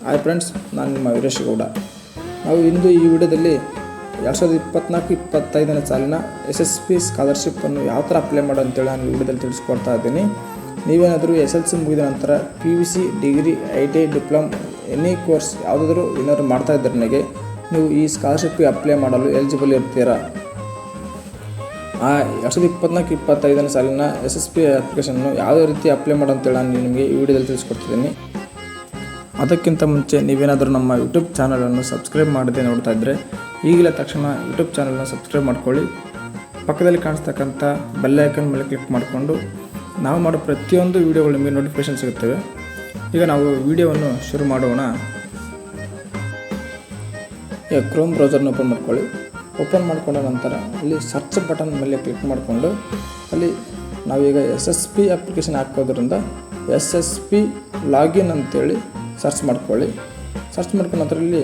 Hi friends, ನಾನು ನಿಮ್ಮ ವೀರೇಶ್ ಗೌಡ. ನಾವು ಇಂದು ಈ ವಿಡಿಯೋದಲ್ಲಿ 2024-25ನೇ ಸಾಲಿನ SSP ಸ್ಕಾಲರ್ಶಿಪ್ಪನ್ನು ಯಾವ ಥರ ಅಪ್ಲೈ ಮಾಡೋದು ಅಂತೇಳಿ ನಾನು ಈ ವಿಡಿಯೋದಲ್ಲಿ ತಿಳಿಸ್ಕೊಡ್ತಾ ಇದ್ದೀನಿ. ನೀವೇನಾದರೂ SLC ಮುಗಿದ ನಂತರ PUC, degree, ITI, ಡಿಪ್ಲೊಮ್ any course ಯಾವುದಾದ್ರೂ ಏನಾದರೂ ಮಾಡ್ತಾ ಇದ್ದರೆ ನನಗೆ ನೀವು ಈ ಸ್ಕಾಲರ್ಶಿಪ್ಗೆ ಅಪ್ಲೈ ಮಾಡಲು ಎಲಿಜಿಬಲ್ ಇರ್ತೀರಾ. 2024-25ನೇ ಸಾಲಿನ SSP ಅಪ್ಲಿಕೇಶನ್ನು ಯಾವುದೇ ರೀತಿ ಅಪ್ಲೈ ಮಾಡೋದು ಅಂತೇಳಿ ನಾನು ನಿಮಗೆ ಈ ವಿಡಿಯೋದಲ್ಲಿ ತಿಳಿಸ್ಕೊಡ್ತಿದ್ದೀನಿ. ಅದಕ್ಕಿಂತ ಮುಂಚೆ ನೀವೇನಾದರೂ ನಮ್ಮ ಯೂಟ್ಯೂಬ್ ಚಾನಲನ್ನು ಸಬ್ಸ್ಕ್ರೈಬ್ ಮಾಡದೆ ನೋಡ್ತಾ ಇದ್ದರೆ ಈಗಲೇ ತಕ್ಷಣ ಯೂಟ್ಯೂಬ್ ಚಾನಲನ್ನು ಸಬ್ಸ್ಕ್ರೈಬ್ ಮಾಡ್ಕೊಳ್ಳಿ. ಪಕ್ಕದಲ್ಲಿ ಕಾಣಿಸ್ತಕ್ಕಂಥ ಬೆಲ್ ಐಕನ್ ಮೇಲೆ ಕ್ಲಿಕ್ ಮಾಡಿಕೊಂಡು ನಾವು ಮಾಡೋ ಪ್ರತಿಯೊಂದು ವೀಡಿಯೋಗಳು ನಿಮಗೆ ನೋಟಿಫಿಕೇಷನ್ ಸಿಗುತ್ತವೆ. ಈಗ ನಾವು ವಿಡಿಯೋವನ್ನು ಶುರು ಮಾಡೋಣ. ಈಗ ಕ್ರೋಮ್ ಬ್ರೌಸರ್ನ ಓಪನ್ ಮಾಡ್ಕೊಳ್ಳಿ. ಓಪನ್ ಮಾಡಿಕೊಂಡ ನಂತರ ಅಲ್ಲಿ ಸರ್ಚ್ ಬಟನ್ ಮೇಲೆ ಕ್ಲಿಕ್ ಮಾಡಿಕೊಂಡು ಅಲ್ಲಿ ನಾವೀಗ SSP ಅಪ್ಲಿಕೇಶನ್ ಹಾಕೋದ್ರಿಂದ SSP ಲಾಗಿನ್ ಅಂತೇಳಿ ಸರ್ಚ್ ಮಾಡ್ಕೊಳ್ಳಿ. ಸರ್ಚ್ ಮಾಡ್ಕೊಂಡ ನಂತರ ಇಲ್ಲಿ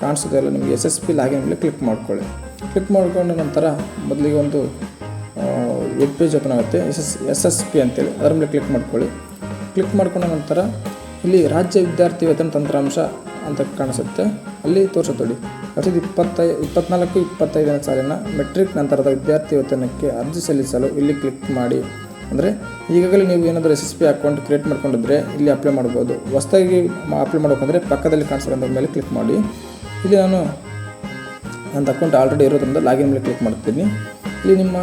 ಕಾಣಿಸೋದೆಲ್ಲ ನಿಮಗೆ SSP ಲಾಗಿನ್ ಮೇಲೆ ಕ್ಲಿಕ್ ಮಾಡ್ಕೊಳ್ಳಿ. ಕ್ಲಿಕ್ ಮಾಡ್ಕೊಂಡ ನಂತರ ಮೊದಲಿಗೆ ಒಂದು ವೆಬ್ ಪೇಜ್ ಓಪನ್ ಆಗುತ್ತೆ, SSP ಅಂತೇಳಿ. ಅದರ ಮೇಲೆ ಕ್ಲಿಕ್ ಮಾಡ್ಕೊಳ್ಳಿ. ಕ್ಲಿಕ್ ಮಾಡ್ಕೊಂಡ ನಂತರ ಇಲ್ಲಿ ರಾಜ್ಯ ವಿದ್ಯಾರ್ಥಿ ವೇತನ ತಂತ್ರಾಂಶ ಅಂತ ಕಾಣಿಸುತ್ತೆ. ಅಲ್ಲಿ ತೋರಿಸುತ್ತೆ 2024-25ನೇ ಸಾಲಿನ ಮೆಟ್ರಿಕ್ ನಂತರದ ವಿದ್ಯಾರ್ಥಿ ವೇತನಕ್ಕೆ ಅರ್ಜಿ ಸಲ್ಲಿಸಲು ಇಲ್ಲಿ ಕ್ಲಿಕ್ ಮಾಡಿ. ಅಂದರೆ ಈಗಾಗಲೇ ನೀವು ಏನಾದರೂ SSP ಅಕೌಂಟ್ ಕ್ರಿಯೇಟ್ ಮಾಡ್ಕೊಂಡಿದ್ರೆ ಇಲ್ಲಿ ಅಪ್ಲೈ ಮಾಡ್ಬೋದು. ಹೊಸದಾಗಿ ಅಪ್ಲೈ ಮಾಡಬೇಕಂದ್ರೆ ಪಕ್ಕದಲ್ಲಿ ಕಾಣಿಸೋದ್ರ ಮೇಲೆ ಕ್ಲಿಕ್ ಮಾಡಿ. ಇಲ್ಲಿ ನಾನು ನನ್ನ ಅಕೌಂಟ್ ಆಲ್ರೆಡಿ ಇರೋದ್ರಿಂದ ಲಾಗಿನ್ ಮೇಲೆ ಕ್ಲಿಕ್ ಮಾಡ್ತೀನಿ. ಇಲ್ಲಿ ನಿಮ್ಮ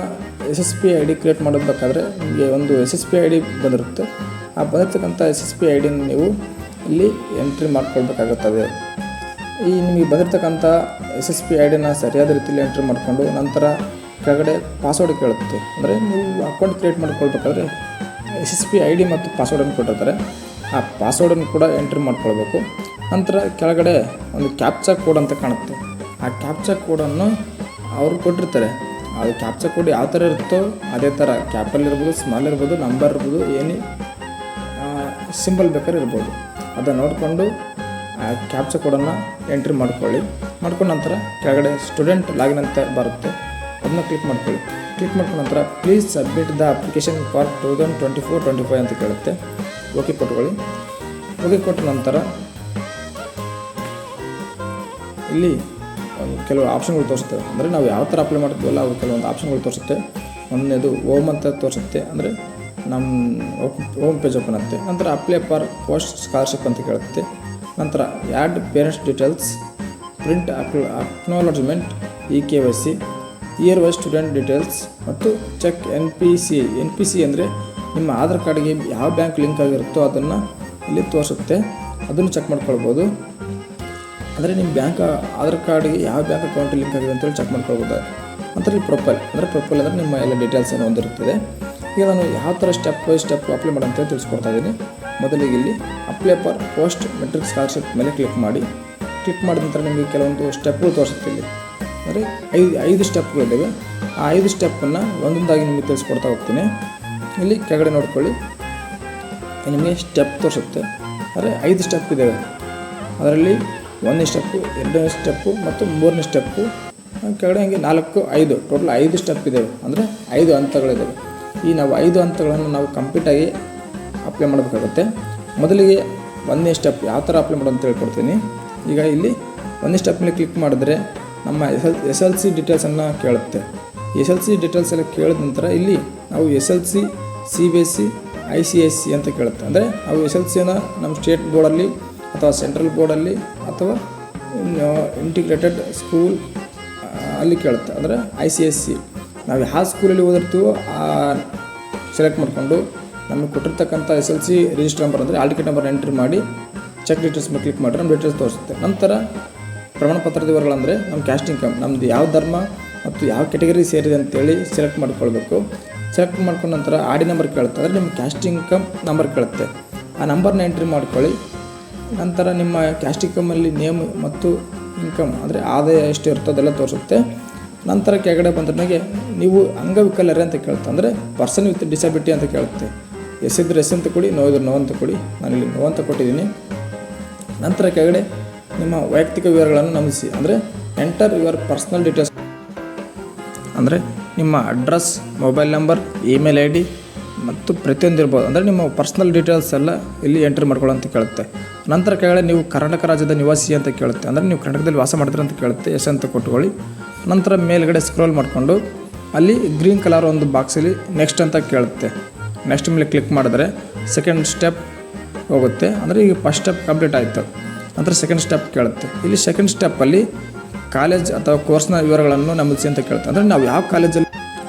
SSP ID ಕ್ರಿಯೇಟ್ ಮಾಡಬೇಕಾದ್ರೆ ನಿಮಗೆ ಒಂದು SSP ID ಬಂದಿರುತ್ತೆ. ಆ ಬಂದಿರ್ತಕ್ಕಂಥ SSP ID ನೀವು ಇಲ್ಲಿ ಎಂಟ್ರಿ ಮಾಡ್ಕೊಳ್ಬೇಕಾಗುತ್ತದೆ. ಈ ನಿಮಗೆ ಬಂದಿರ್ತಕ್ಕಂಥ SSP ID ಸರಿಯಾದ ರೀತಿಯಲ್ಲಿ ಎಂಟ್ರಿ ಮಾಡಿಕೊಂಡು ನಂತರ ಕೆಳಗಡೆ ಪಾಸ್ವರ್ಡ್ ಕೇಳುತ್ತೆ. ಅಂದರೆ ನೀವು ಅಕೌಂಟ್ ಕ್ರಿಯೇಟ್ ಮಾಡ್ಕೊಳ್ಬೇಕಾದ್ರೆ SSP ID ಮತ್ತು ಪಾಸ್ವರ್ಡನ್ನು ಕೊಟ್ಟಿರ್ತಾರೆ. ಆ ಪಾಸ್ವರ್ಡನ್ನು ಕೂಡ ಎಂಟ್ರಿ ಮಾಡ್ಕೊಳ್ಬೇಕು. ನಂತರ ಕೆಳಗಡೆ ಒಂದು ಕ್ಯಾಪ್ಚಾ ಕೋಡ್ ಅಂತ ಕಾಣುತ್ತೆ. ಆ ಕ್ಯಾಪ್ಚಾ ಕೋಡನ್ನು ಅವರು ಕೊಟ್ಟಿರ್ತಾರೆ. ಅದು ಕ್ಯಾಪ್ಚಾ ಕೋಡ್ ಯಾವ ಥರ ಇರುತ್ತೋ ಅದೇ ಥರ ಕ್ಯಾಪಿಟಲ್ ಇರ್ಬೋದು, ಸ್ಮಾಲ್ ಇರ್ಬೋದು, ನಂಬರ್ ಇರ್ಬೋದು, ಏನೇ ಸಿಂಬಲ್ ಬೇಕಾದ್ರೆ ಇರ್ಬೋದು. ಅದನ್ನು ನೋಡಿಕೊಂಡು ಆ ಕ್ಯಾಪ್ಚಾ ಕೋಡನ್ನು ಎಂಟ್ರಿ ಮಾಡ್ಕೊಳ್ಳಿ. ಮಾಡ್ಕೊಂಡ ನಂತರ ಕೆಳಗಡೆ ಸ್ಟೂಡೆಂಟ್ ಲಾಗಿನ್ ಅಂತ ಬರುತ್ತೆ, ಅದನ್ನ ಕ್ಲಿಕ್ ಮಾಡ್ಕೊಳ್ಳಿ. ಕ್ಲಿಕ್ ಮಾಡ್ಕೊಂಡ ನಂತರ please submit the application for 2024-25 ಅಂತ ಕೇಳುತ್ತೆ. ಓಕೆ ಕೊಟ್ಕೊಳ್ಳಿ. ಓಕೆ ಕೊಟ್ಟ ನಂತರ ಇಲ್ಲಿ ಕೆಲವು ಆಪ್ಷನ್ಗಳು ತೋರಿಸುತ್ತೆ. ಅಂದರೆ ನಾವು ಯಾವ ಥರ ಅಪ್ಲೈ ಮಾಡ್ತೀವಲ್ಲ ಅವು ಕೆಲವೊಂದು ಆಪ್ಷನ್ಗಳು ತೋರಿಸುತ್ತೆ. ಒಂದನೇದು ಹೋಮ್ ಅಂತ ತೋರಿಸುತ್ತೆ, ಅಂದರೆ ನಮ್ಮ ಹೋಮ್ ಪೇಜ್ ಓಪನ್ ಆಗುತ್ತೆ. ನಂತರ ಅಪ್ಲೈ ಫಾರ್ ಪೋಸ್ಟ್ ಸ್ಕಾಲರ್ಶಿಪ್ ಅಂತ ಕೇಳುತ್ತೆ. ನಂತರ add parents details, print acknowledgement, EKYC, year wise student details ಮತ್ತು ಚೆಕ್ NPC ಅಂದರೆ ನಿಮ್ಮ ಆಧಾರ್ ಕಾರ್ಡ್ಗೆ ಯಾವ ಬ್ಯಾಂಕ್ ಲಿಂಕ್ ಆಗಿರುತ್ತೋ ಅದನ್ನು ಇಲ್ಲಿ ತೋರಿಸುತ್ತೆ. ಅದನ್ನು ಚೆಕ್ ಮಾಡ್ಕೊಳ್ಬೋದು. ಅಂದರೆ ನಿಮ್ಮ ಆಧಾರ್ ಕಾರ್ಡ್ಗೆ ಯಾವ ಬ್ಯಾಂಕ್ ಅಕೌಂಟ್ ಲಿಂಕ್ ಆಗಿದೆ ಅಂತೇಳಿ ಚೆಕ್ ಮಾಡ್ಕೊಳ್ಬೋದು. ನಂತರ ಇಲ್ಲಿ ಪ್ರೊಫೈಲ್ ಅಂದರೆ ನಿಮ್ಮ ಎಲ್ಲ ಡೀಟೇಲ್ಸನ್ನು ಹೊಂದಿರುತ್ತದೆ. ಈಗ ನಾನು ಯಾವ ಥರ ಸ್ಟೆಪ್ ಬೈ ಸ್ಟೆಪ್ ಅಪ್ಲೈ ಮಾಡಿ ಅಂತೇಳಿ ತಿಳಿಸ್ಕೊಡ್ತಾ ಇದ್ದೀನಿ. ಮೊದಲಿಗೆ ಇಲ್ಲಿ apply for post matric scholarship ಮೇಲೆ ಕ್ಲಿಕ್ ಮಾಡಿ. ಕ್ಲಿಕ್ ಮಾಡಿದ ನಂತರ ನಿಮಗೆ ಕೆಲವೊಂದು ಸ್ಟೆಪ್ಗಳು ತೋರಿಸುತ್ತೆ. ಇಲ್ಲಿ ಅಂದರೆ 5 ಸ್ಟೆಪ್ಗಳಿದ್ದಾವೆ. ಆ 5 ಸ್ಟೆಪ್ಪನ್ನು ಒಂದೊಂದಾಗಿ ನಿಮಗೆ ತಿಳಿಸ್ಕೊಡ್ತಾ ಹೋಗ್ತೀನಿ. ಇಲ್ಲಿ ಕೆಳಗಡೆ ನೋಡ್ಕೊಳ್ಳಿ, ನಿಮಗೆ ಸ್ಟೆಪ್ ತೋರಿಸುತ್ತೆ. ಅಂದರೆ 5 ಸ್ಟೆಪ್ ಇದ್ದಾವೆ. ಅದರಲ್ಲಿ 1ನೇ ಸ್ಟೆಪ್ಪು, 2ನೇ ಸ್ಟೆಪ್ಪು ಮತ್ತು 3ನೇ ಸ್ಟೆಪ್ಪು, ಕೆಳಗಡೆ ಹಂಗೆ 4, 5 ಟೋಟಲ್ 5 ಸ್ಟೆಪ್ ಇದ್ದಾವೆ. ಅಂದರೆ 5 ಹಂತಗಳಿದ್ದಾವೆ. ಈ ನಾವು 5 ಹಂತಗಳನ್ನು ನಾವು ಕಂಪ್ಲೀಟಾಗಿ ಅಪ್ಲೈ ಮಾಡಬೇಕಾಗುತ್ತೆ. ಮೊದಲಿಗೆ 1ನೇ ಸ್ಟೆಪ್ ಯಾವ ಥರ ಅಪ್ಲೈ ಮಾಡೋದು ಅಂತ ಹೇಳ್ಕೊಡ್ತೀನಿ. ಈಗ ಇಲ್ಲಿ 1ನೇ ಸ್ಟೆಪ್ ಮೇಲೆ ಕ್ಲಿಕ್ ಮಾಡಿದ್ರೆ ನಮ್ಮ SLC ಡೀಟೇಲ್ಸನ್ನು ಕೇಳುತ್ತೆ. SLC ಡೀಟೇಲ್ಸ್ ಎಲ್ಲ ಕೇಳಿದ ನಂತರ ಇಲ್ಲಿ ನಾವು SLC, CBSE, ICSE ಅಂತ ಕೇಳುತ್ತೆ. ಅಂದರೆ ನಾವು SLCಯನ್ನು ನಮ್ಮ ಸ್ಟೇಟ್ ಬೋರ್ಡಲ್ಲಿ ಅಥವಾ ಸೆಂಟ್ರಲ್ ಬೋರ್ಡಲ್ಲಿ ಅಥವಾ ಇಂಟಿಗ್ರೇಟೆಡ್ ಸ್ಕೂಲ್ ಅಲ್ಲಿ ಕೇಳುತ್ತೆ. ಅಂದರೆ ICSE ನಾವು ಯಾವ ಸ್ಕೂಲಲ್ಲಿ ಓದಿರ್ತೀವೋ ಸೆಲೆಕ್ಟ್ ಮಾಡಿಕೊಂಡು ನಮಗೆ ಕೊಟ್ಟಿರ್ತಕ್ಕಂಥ SLC ರಿಜಿಸ್ಟರ್ ನಂಬರ್ ಅಂದರೆ ಆಲ್ ಟಿಕೆಟ್ ನಂಬರ್ ಎಂಟ್ರಿ ಮಾಡಿ ಚೆಕ್ ಡೀಟೇಲ್ಸ್ ಮೇಲೆ ಕ್ಲಿಕ್ ಮಾಡಿದ್ರೆ ನಮ್ಮ ಡೀಟೇಲ್ಸ್ ತೋರಿಸುತ್ತೆ. ನಂತರ ಪ್ರಮಾಣ ಪತ್ರದ ವಿವರಗಳಂದರೆ ನಮ್ಮ ಕ್ಯಾಸ್ಟ್ ಇನ್ಕಮ್, ನಮ್ಮದು ಯಾವ ಧರ್ಮ ಮತ್ತು ಯಾವ ಕೆಟಗರಿ ಸೇರಿದೆ ಅಂತೇಳಿ ಸೆಲೆಕ್ಟ್ ಮಾಡ್ಕೊಳ್ಬೇಕು. ಸೆಲೆಕ್ಟ್ ಮಾಡ್ಕೊಂಡ ನಂತರ ಆಡಿ ನಂಬರ್ ಕೇಳುತ್ತೆ. ಅಂದರೆ ನಿಮ್ಮ ಕ್ಯಾಸ್ಟ್ ಇನ್ಕಮ್ ನಂಬರ್ ಕೇಳುತ್ತೆ. ಆ ನಂಬರ್ನ ಎಂಟ್ರಿ ಮಾಡ್ಕೊಳ್ಳಿ. ನಂತರ ನಿಮ್ಮ ಕ್ಯಾಸ್ಟ್ ಇನ್ಕಮಲ್ಲಿ ನೇಮ್ ಮತ್ತು ಇನ್ಕಮ್ ಅಂದರೆ ಆದಾಯ ಎಷ್ಟು ಇರುತ್ತೋ ಅದೆಲ್ಲ ತೋರಿಸುತ್ತೆ. ನಂತರ ಕೆಳಗಡೆ ಬಂದ್ರೆ ನೀವು ಅಂಗವಿಕಲರೇ ಅಂತ ಕೇಳುತ್ತೆ. ಅಂದರೆ ಪರ್ಸನ್ ವಿತ್ ಡಿಸಬಿಲಿಟಿ ಅಂತ ಕೇಳುತ್ತೆ. ಎಸ್ ಇದ್ರೆ ಎಸ್ ಅಂತ ಕೊಡಿ, ನೋ ಇದ್ರೆ ನೋ ಅಂತ ಕೊಡಿ. ನಾನಿಲ್ಲಿ ನೋ ಅಂತ ಕೊಟ್ಟಿದ್ದೀನಿ. ನಂತರ ಕೆಳಗಡೆ ನಿಮ್ಮ ವೈಯಕ್ತಿಕ ವಿವರಗಳನ್ನು ನಮೂದಿಸಿ. ಅಂದರೆ ಎಂಟರ್ ಯುವರ್ ಪರ್ಸ್ನಲ್ ಡೀಟೇಲ್ಸ್ ಅಂದರೆ ನಿಮ್ಮ address, mobile number, email ID, ಮತ್ತು ಪ್ರತಿಯೊಂದು ಇರ್ಬೋದು. ಅಂದರೆ ನಿಮ್ಮ ಪರ್ಸ್ನಲ್ ಡೀಟೇಲ್ಸ್ ಎಲ್ಲ ಇಲ್ಲಿ ಎಂಟ್ರಿ ಮಾಡ್ಕೊಳ್ಳೋ ಅಂತ ಕೇಳುತ್ತೆ. ನಂತರ ಕೆಳಗಡೆ ನೀವು ಕರ್ನಾಟಕ ರಾಜ್ಯದ ನಿವಾಸಿ ಅಂತ ಕೇಳುತ್ತೆ, ಅಂದರೆ ನೀವು ಕರ್ನಾಟಕದಲ್ಲಿ ವಾಸ ಮಾಡ್ತೀರ ಅಂತ ಕೇಳುತ್ತೆ. ಎಸ್ ಅಂತ ಕೊಟ್ಕೊಳ್ಳಿ. ನಂತರ ಮೇಲ್ಗಡೆ ಸ್ಕ್ರೋಲ್ ಮಾಡಿಕೊಂಡು ಅಲ್ಲಿ ಗ್ರೀನ್ ಕಲರ್ ಒಂದು ಬಾಕ್ಸಲ್ಲಿ ನೆಕ್ಸ್ಟ್ ಅಂತ ಕೇಳುತ್ತೆ. ನೆಕ್ಸ್ಟ್ ಮೇಲೆ ಕ್ಲಿಕ್ ಮಾಡಿದ್ರೆ ಸೆಕೆಂಡ್ ಸ್ಟೆಪ್ ಹೋಗುತ್ತೆ. ಅಂದರೆ ಈಗ ಫಸ್ಟ್ ಸ್ಟೆಪ್ ಕಂಪ್ಲೀಟ್ ಆಯಿತು. ನಂತರ ಸೆಕೆಂಡ್ ಸ್ಟೆಪ್ ಕೇಳುತ್ತೆ. ಇಲ್ಲಿ ಸೆಕೆಂಡ್ ಸ್ಟೆಪ್ಪಲ್ಲಿ ಕಾಲೇಜ್ ಅಥವಾ ಕೋರ್ಸ್ನ ವಿವರಗಳನ್ನು ನಮೂದಿಸಿ ಅಂತ ಕೇಳುತ್ತೆ. ಅಂದರೆ ನಾವು ಯಾವ ಕಾಲೇಜಲ್ಲಿ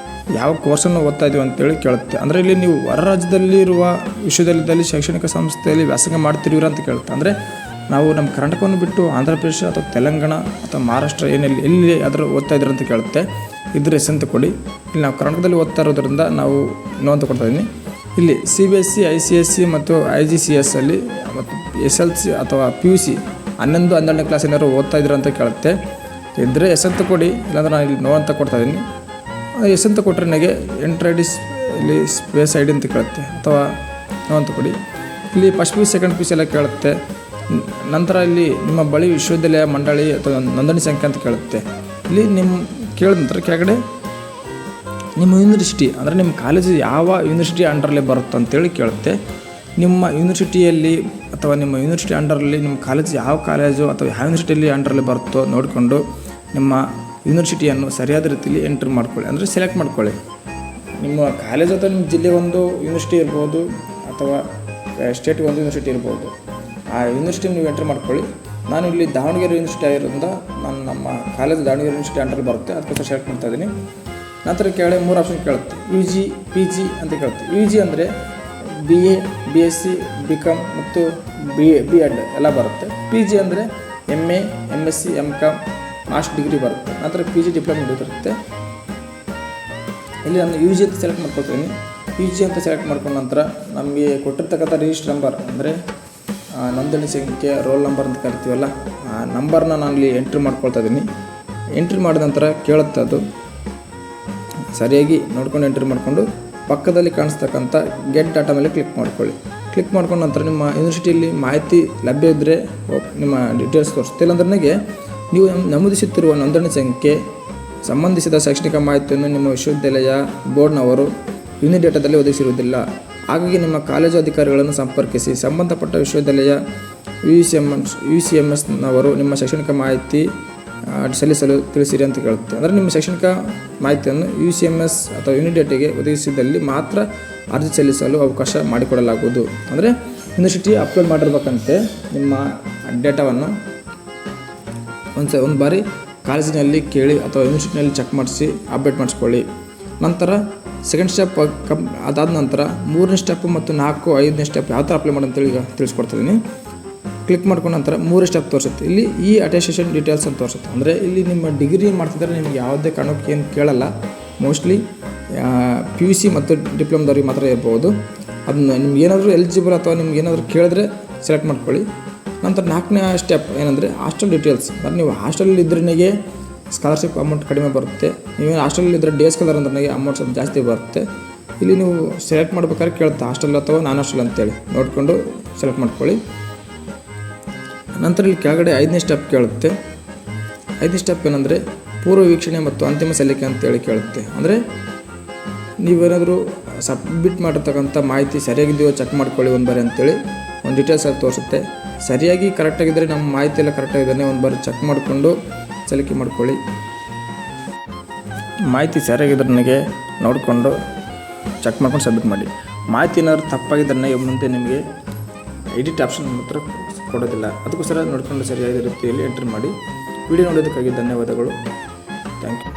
ಯಾವ ಕೋರ್ಸನ್ನು ಓದ್ತಾ ಇದ್ದೀವಿ ಅಂತೇಳಿ ಕೇಳುತ್ತೆ. ಅಂದರೆ ಇಲ್ಲಿ ನೀವು ಹೊರ ರಾಜ್ಯದಲ್ಲಿ ಇರುವ ವಿಶ್ವವಿದ್ಯಾಲಯದಲ್ಲಿ ಶೈಕ್ಷಣಿಕ ಸಂಸ್ಥೆಯಲ್ಲಿ ವ್ಯಾಸಂಗ ಮಾಡ್ತಿದ್ದೀರಾ ಅಂತ ಕೇಳುತ್ತೆ. ಅಂದರೆ ನಾವು ನಮ್ಮ ಕರ್ನಾಟಕವನ್ನು ಬಿಟ್ಟು ಆಂಧ್ರ ಪ್ರದೇಶ ಅಥವಾ ತೆಲಂಗಾಣ ಅಥವಾ ಮಹಾರಾಷ್ಟ್ರ ಎಲ್ಲಿ ಅದರ ಓದ್ತಾ ಇದ್ದೀರ ಅಂತ ಕೇಳುತ್ತೆ. ಇದ್ರ ಎಸ್ ಅಂತ ಕೊಡಿ. ಇಲ್ಲಿ ನಾವು ಕರ್ನಾಟಕದಲ್ಲಿ ಓದ್ತಾ ಇರೋದ್ರಿಂದ ನಾವು ನೋ ಅಂತ ಕೊಡ್ತಾ ಇದ್ದೀನಿ. ಇಲ್ಲಿ CBSE, ICSE ಮತ್ತು IGCS ಅಲ್ಲಿ ಮತ್ತು SLC ಅಥವಾ PUC 11, 12ನೇ ಕ್ಲಾಸ್ ಏನಾದ್ರು ಓದ್ತಾ ಇದ್ದೀರ ಅಂತ ಕೇಳುತ್ತೆ. ಇದ್ದರೆ ಎಸ್ ಅಂತ ಕೊಡಿ, ಇಲ್ಲಾಂದ್ರೆ ನಾನು ಇಲ್ಲಿ ನೋ ಅಂತ ಕೊಡ್ತಾ ಇದ್ದೀನಿ. ಎಸ್ ಅಂತ ಕೊಟ್ಟರೆ ನನಗೆ ಎಂಟ್ರ್ ID ಇಲ್ಲಿ ಸ್ಪೇಸ್ ID ಅಂತ ಕೇಳುತ್ತೆ, ಅಥವಾ ನೋ ಅಂತ ಕೊಡಿ. ಇಲ್ಲಿ ಫಸ್ಟ್ PUC ಸೆಕೆಂಡ್ PUC ಎಲ್ಲ ಕೇಳುತ್ತೆ. ನಂತರ ಇಲ್ಲಿ ನಿಮ್ಮ ಬಳಿ ವಿಶ್ವವಿದ್ಯಾಲಯ ಮಂಡಳಿ ಅಥವಾ ನೋಂದಣಿ ಸಂಖ್ಯೆ ಅಂತ ಕೇಳುತ್ತೆ. ಇಲ್ಲಿ ನಿಮ್ಮ ಕೇಳಿದ ನಂತರ ಕೆಳಗಡೆ ನಿಮ್ಮ ಯೂನಿವರ್ಸಿಟಿ, ಅಂದರೆ ನಿಮ್ಮ ಕಾಲೇಜು ಯಾವ ಯೂನಿವರ್ಸಿಟಿ ಅಂಡರಲ್ಲಿ ಬರುತ್ತೆ ಅಂತೇಳಿ ಕೇಳುತ್ತೆ. ನಿಮ್ಮ ಯೂನಿವರ್ಸಿಟಿಯಲ್ಲಿ ಅಥವಾ ನಿಮ್ಮ ಯೂನಿವರ್ಸಿಟಿ ಅಂಡರಲ್ಲಿ ನಿಮ್ಮ ಕಾಲೇಜು ಯಾವ ಕಾಲೇಜು ಅಥವಾ ಯಾವ ಯೂನಿವರ್ಸಿಟಿಯಲ್ಲಿ ಅಂಡರಲ್ಲಿ ಬರುತ್ತೋ ನೋಡಿಕೊಂಡು ನಿಮ್ಮ ಯೂನಿವರ್ಸಿಟಿಯನ್ನು ಸರಿಯಾದ ರೀತಿಯಲ್ಲಿ ಎಂಟ್ರಿ ಮಾಡ್ಕೊಳ್ಳಿ, ಅಂದರೆ ಸೆಲೆಕ್ಟ್ ಮಾಡ್ಕೊಳ್ಳಿ. ನಿಮ್ಮ ಕಾಲೇಜ್ ಅಥವಾ ನಿಮ್ಮ ಜಿಲ್ಲೆಗೆ ಒಂದು ಯೂನಿವರ್ಸಿಟಿ ಇರ್ಬೋದು ಅಥವಾ ಸ್ಟೇಟ್ಗೆ ಒಂದು ಯೂನಿವರ್ಸಿಟಿ ಇರ್ಬೋದು. ಆ ಯೂನಿವರ್ಸಿಟಿ ನೀವು ಎಂಟ್ರಿ ಮಾಡ್ಕೊಳ್ಳಿ. ನಾನು ಇಲ್ಲಿ ದಾವಣಗೆರೆ ಯೂನಿವರ್ಸಿಟಿ ಆಗಿರೋದ್ರಿಂದ ನಾನು ನಮ್ಮ ಕಾಲೇಜ್ ದಾವಣಗೆರೆ ಯೂನಿವರ್ಸಿಟಿ ಅಂಡರಲ್ಲಿ ಬರುತ್ತೆ, ಅದಕ್ಕೋಸ್ಕರ ಸೆಲೆಕ್ಟ್ ಮಾಡ್ತಾ ಇದ್ದೀನಿ. ನಂತರ ಕೆಳಗೆ 3 ಆಪ್ಷನ್ ಕೇಳುತ್ತೆ. UG, PG ಅಂತ ಕೇಳುತ್ತೆ. UG ಅಂದರೆ BA, BSc, BCom ಮತ್ತು B.Ed ಎಲ್ಲ ಬರುತ್ತೆ. PG ಅಂದರೆ MA, MSc, MCom, master degree ಬರುತ್ತೆ. ನಂತರ PG ಡಿಪ್ಲೊಮಾ ಬರುತ್ತೆ. ಇಲ್ಲಿ ನಾನು UG ಅಂತ ಸೆಲೆಕ್ಟ್ ಮಾಡ್ಕೊಳ್ತೀನಿ. UG ಅಂತ ಸೆಲೆಕ್ಟ್ ಮಾಡ್ಕೊಂಡ ನಂತರ ನಮಗೆ ಕೊಟ್ಟಿರ್ತಕ್ಕಂಥ ರಿಜಿಸ್ಟರ್ ನಂಬರ್, ಅಂದರೆ ನೋಂದಣಿ ಸಂಖ್ಯೆ, ರೋಲ್ ನಂಬರ್ ಅಂತ ಕರಿತೀವಲ್ಲ, ಆ ನಂಬರ್ನ ನಾನು ಇಲ್ಲಿ ಎಂಟ್ರಿ ಮಾಡ್ಕೊಳ್ತಾ ಇದ್ದೀನಿ. ಎಂಟ್ರಿ ಮಾಡಿದ ನಂತರ ಕೇಳುತ್ತೆ, ಅದು ಸರಿಯಾಗಿ ನೋಡ್ಕೊಂಡು ಎಂಟ್ರಿ ಮಾಡಿಕೊಂಡು ಪಕ್ಕದಲ್ಲಿ ಕಾಣಿಸ್ತಕ್ಕಂಥ ಗೆಟ್ ಡಾಟಾ ಮೇಲೆ ಕ್ಲಿಕ್ ಮಾಡ್ಕೊಳ್ಳಿ. ಕ್ಲಿಕ್ ಮಾಡ್ಕೊಂಡ ನಂತರ ನಿಮ್ಮ ಯೂನಿವರ್ಸಿಟಿಯಲ್ಲಿ ಮಾಹಿತಿ ಲಭ್ಯ ಇದ್ದರೆ ನಿಮ್ಮ ಡೀಟೇಲ್ಸ್ ತೋರಿಸುತ್ತೆ. ಇಲ್ಲಾಂದ್ರೆ ನನಗೆ ನೀವು ನಮೂದಿಸುತ್ತಿರುವ ನೋಂದಣಿ ಸಂಖ್ಯೆ ಸಂಬಂಧಿಸಿದ ಶೈಕ್ಷಣಿಕ ಮಾಹಿತಿಯನ್ನು ನಿಮ್ಮ ವಿಶ್ವವಿದ್ಯಾಲಯ ಬೋರ್ಡ್ನವರು ಯೂನಿ ಡೇಟಾದಲ್ಲಿ ಒದಗಿಸಿರುವುದಿಲ್ಲ. ಹಾಗಾಗಿ ನಿಮ್ಮ ಕಾಲೇಜು ಅಧಿಕಾರಿಗಳನ್ನು ಸಂಪರ್ಕಿಸಿ. ಸಂಬಂಧಪಟ್ಟ ವಿಶ್ವವಿದ್ಯಾಲಯ UCMSನವರು ನಿಮ್ಮ ಶೈಕ್ಷಣಿಕ ಮಾಹಿತಿ ಸಲ್ಲಿಸಲು ತಿಳಿಸಿರಿ ಅಂತ ಕೇಳುತ್ತೆ. ಅಂದರೆ ನಿಮ್ಮ ಶೈಕ್ಷಣಿಕ ಮಾಹಿತಿಯನ್ನು UCMS ಅಥವಾ ಯೂನಿಡೇಟಿಗೆ ಒದಗಿಸಿದಲ್ಲಿ ಮಾತ್ರ ಅರ್ಜಿ ಸಲ್ಲಿಸಲು ಅವಕಾಶ ಮಾಡಿಕೊಡಲಾಗುವುದು. ಅಂದರೆ ಯೂನಿವರ್ಸಿಟಿ ಅಪ್ಲೋಡ್ ಮಾಡಿರ್ಬೇಕಂತೆ ನಿಮ್ಮ ಡೇಟಾವನ್ನು ಒಂದು ಬಾರಿ ಕಾಲೇಜಿನಲ್ಲಿ ಕೇಳಿ ಅಥವಾ ಯೂನಿವರ್ಸಿಟಿನಲ್ಲಿ ಚೆಕ್ ಮಾಡಿಸಿ ಅಪ್ಡೇಟ್ ಮಾಡಿಸ್ಕೊಳ್ಳಿ. ನಂತರ ಸೆಕೆಂಡ್ ಸ್ಟೆಪ್ ಅದಾದ ನಂತರ 3ನೇ ಸ್ಟೆಪ್ ಮತ್ತು 4, 5ನೇ ಸ್ಟೆಪ್ ಯಾವ ಥರ ಅಪ್ಲೈ ಮಾಡಿ ಅಂತೇಳಿ ಈಗ ತಿಳಿಸ್ಕೊಡ್ತಿದ್ದೀನಿ. ಕ್ಲಿಕ್ ಮಾಡ್ಕೊಂಡ ನಂತರ 3 ಸ್ಟೆಪ್ ತೋರಿಸುತ್ತೆ. ಇಲ್ಲಿ ಈ ಅಟೆಸ್ಟೇಷನ್ ಡೀಟೇಲ್ಸ್ ಅಂತ ತೋರಿಸುತ್ತೆ. ಅಂದರೆ ಇಲ್ಲಿ ನಿಮ್ಮ ಡಿಗ್ರಿ ಮಾಡ್ತಿದ್ರೆ ನಿಮ್ಗೆ ಯಾವುದೇ ಕಾರಣಕ್ಕೆ ಏನು ಕೇಳಲ್ಲ. ಮೋಸ್ಟ್ಲಿ PUC ಮತ್ತು ಡಿಪ್ಲೊಮ್ದವ್ರಿಗೆ ಮಾತ್ರ ಇರ್ಬೋದು. ಅದನ್ನ ನಿಮ್ಗೆ ಏನಾದರೂ ಎಲಿಜಿಬಲ್ ಅಥವಾ ನಿಮ್ಗೆ ಏನಾದರೂ ಕೇಳಿದ್ರೆ ಸೆಲೆಕ್ಟ್ ಮಾಡ್ಕೊಳ್ಳಿ. ನಂತರ 4ನೇ ಸ್ಟೆಪ್ ಏನಂದರೆ ಹಾಸ್ಟೆಲ್ ಡೀಟೇಲ್ಸ್. ಅಂದರೆ ನೀವು ಹಾಸ್ಟೆಲಲ್ಲಿ ಇದ್ರನಿಗೆ ಸ್ಕಾಲರ್ಶಿಪ್ ಅಮೌಂಟ್ ಕಡಿಮೆ ಬರುತ್ತೆ. ನೀವೇನು ಹಾಸ್ಟೆಲಲ್ಲಿ ಇದ್ದರೆ ಡೇ ಸ್ಕಾಲರ್ ಅಂದ್ರೆ ಅಮೌಂಟ್ ಸ್ವಲ್ಪ ಜಾಸ್ತಿ ಬರುತ್ತೆ. ಇಲ್ಲಿ ನೀವು ಸೆಲೆಕ್ಟ್ ಮಾಡ್ಬೇಕಾದ್ರೆ ಕೇಳುತ್ತೆ ಹಾಸ್ಟೆಲ್ ಅಥವಾ ನಾನ್ ಹಾಸ್ಟೆಲ್ ಅಂತೇಳಿ ನೋಡಿಕೊಂಡು ಸೆಲೆಕ್ಟ್ ಮಾಡ್ಕೊಳ್ಳಿ. ನಂತರ ಇಲ್ಲಿ ಕೆಳಗಡೆ 5ನೇ ಸ್ಟೆಪ್ ಕೇಳುತ್ತೆ. 5ನೇ ಸ್ಟೆಪ್ ಏನಂದರೆ ಪೂರ್ವ ವೀಕ್ಷಣೆ ಮತ್ತು ಅಂತಿಮ ಸಲ್ಲಿಕೆ ಅಂತೇಳಿ ಕೇಳುತ್ತೆ. ಅಂದರೆ ನೀವೇನಾದರೂ ಸಬ್ಮಿಟ್ ಮಾಡಿರ್ತಕ್ಕಂಥ ಮಾಹಿತಿ ಸರಿಯಾಗಿದೆಯೋ ಚೆಕ್ ಮಾಡ್ಕೊಳ್ಳಿ ಒಂದು ಬಾರಿ ಅಂತೇಳಿ ಒಂದು ಡೀಟೇಲ್ಸ್ ಆಗಿ ತೋರಿಸುತ್ತೆ. ಸರಿಯಾಗಿ ಕರೆಕ್ಟಾಗಿದ್ದರೆ ನಮ್ಮ ಮಾಹಿತಿ ಎಲ್ಲ ಕರೆಕ್ಟಾಗಿದ್ದಾನೆ ಒಂದು ಬಾರಿ ಚೆಕ್ ಮಾಡಿಕೊಂಡು ಸಲ್ಲಿಕೆ ಮಾಡ್ಕೊಳ್ಳಿ. ಮಾಹಿತಿ ಸರಿಯಾಗಿದ್ದರೆ ನನಗೆ ನೋಡಿಕೊಂಡು ಚೆಕ್ ಮಾಡ್ಕೊಂಡು ಸಬ್ಮಿಟ್ ಮಾಡಿ. ಮಾಹಿತಿ ಏನಾದರೂ ತಪ್ಪಾಗಿದ್ದರೆ ಮುಂದೆ ನಿಮಗೆ ಎಡಿಟ್ ಆಪ್ಷನ್ ಮಾತ್ರ ಕೊಡೋದಿಲ್ಲ. ಅದಕ್ಕೋಸ್ಕರ ನೋಡಿಕೊಂಡು ಸರಿಯಾದ ರೀತಿಯಲ್ಲಿ ಎಂಟ್ರಿ ಮಾಡಿ. ವಿಡಿಯೋ ನೋಡೋದಕ್ಕಾಗಿ ಧನ್ಯವಾದಗಳು. Thank you.